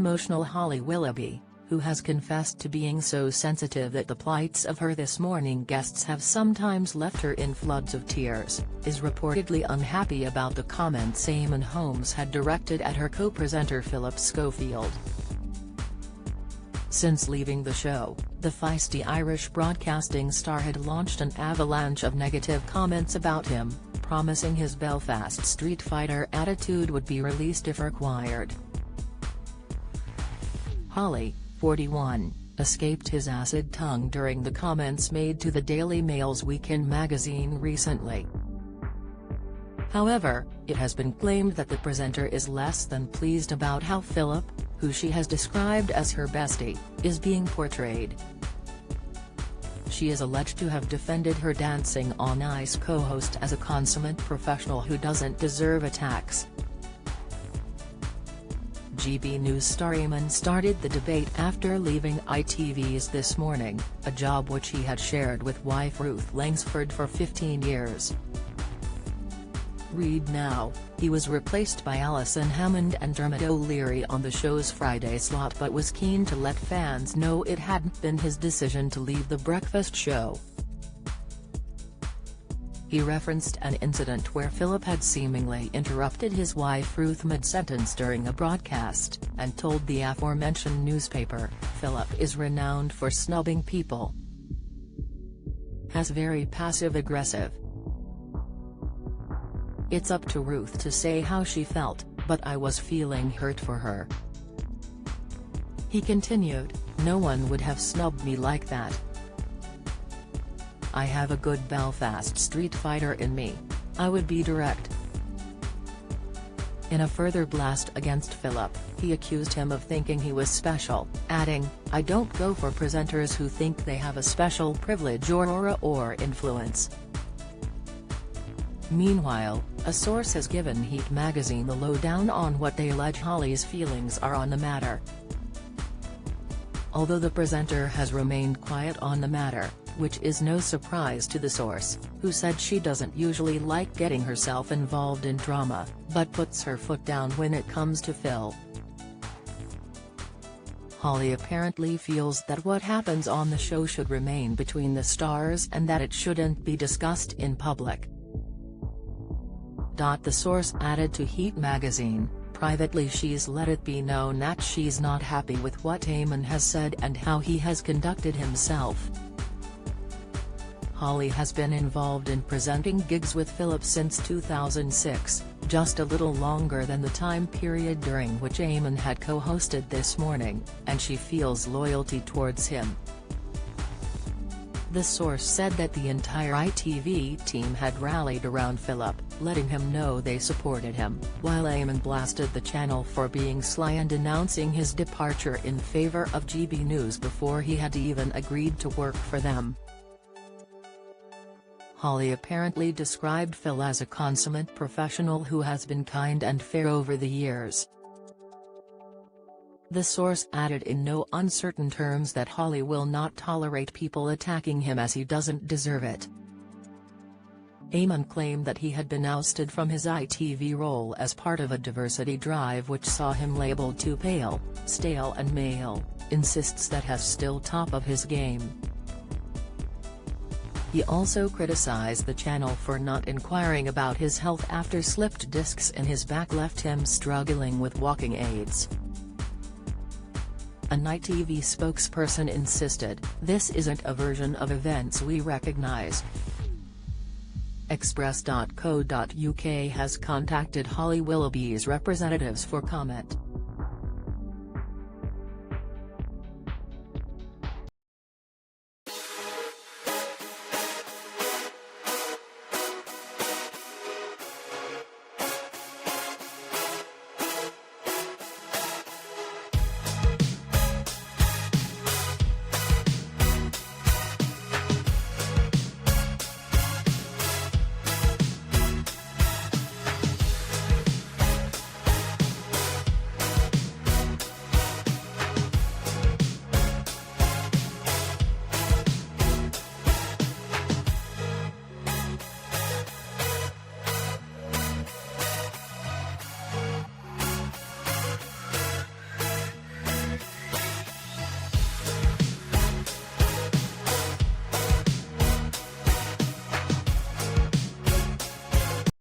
emotional Holly Willoughby, who has confessed to being so sensitive that the plights of her This Morning guests have sometimes left her in floods of tears, is reportedly unhappy about the comments Eamonn Holmes had directed at her co-presenter Phillip Schofield. Since leaving the show, the feisty Irish broadcasting star had launched an avalanche of negative comments about him, promising his Belfast Street Fighter attitude would be released if required. Holly, 41, escaped his acid tongue during the comments made to the Daily Mail's Weekend magazine recently. However, it has been claimed that the presenter is less than pleased about how Phillip, who she has described as her bestie, is being portrayed. She is alleged to have defended her Dancing on Ice co-host as a consummate professional who doesn't deserve attacks. GB News star Eamonn started the debate after leaving ITV's This Morning, a job which he had shared with wife Ruth Langsford for 15 years. Read now, he was replaced by Alison Hammond and Dermot O'Leary on the show's Friday slot but was keen to let fans know it hadn't been his decision to leave the breakfast show. He referenced an incident where Phillip had seemingly interrupted his wife Ruth mid-sentence during a broadcast, and told the aforementioned newspaper, "Phillip is renowned for snubbing people. Has very passive-aggressive. It's up to Ruth to say how she felt, but I was feeling hurt for her." He continued, "No one would have snubbed me like that. I have a good Belfast Street Fighter in me. I would be direct." In a further blast against Phillip, he accused him of thinking he was special, adding, "I don't go for presenters who think they have a special privilege or aura or influence." Meanwhile, a source has given Heat magazine the lowdown on what they allege Holly's feelings are on the matter. Although the presenter has remained quiet on the matter, which is no surprise to the source, who said she doesn't usually like getting herself involved in drama, but puts her foot down when it comes to Phil. Holly apparently feels that what happens on the show should remain between the stars and that it shouldn't be discussed in public. The source added to Heat magazine, "Privately she's let it be known that she's not happy with what Eamonn has said and how he has conducted himself." Holly has been involved in presenting gigs with Phillip since 2006, just a little longer than the time period during which Eamonn had co-hosted This Morning, and she feels loyalty towards him. The source said that the entire ITV team had rallied around Phillip, letting him know they supported him, while Eamonn blasted the channel for being sly and announcing his departure in favour of GB News before he had even agreed to work for them. Holly apparently described Phil as a consummate professional who has been kind and fair over the years. The source added in no uncertain terms that Holly will not tolerate people attacking him as he doesn't deserve it. Eamonn claimed that he had been ousted from his ITV role as part of a diversity drive which saw him labelled too pale, stale and male, insists that has still top of his game. He also criticized the channel for not inquiring about his health after slipped discs in his back left him struggling with walking aids. An ITV spokesperson insisted, "This isn't a version of events we recognise." Express.co.uk has contacted Holly Willoughby's representatives for comment.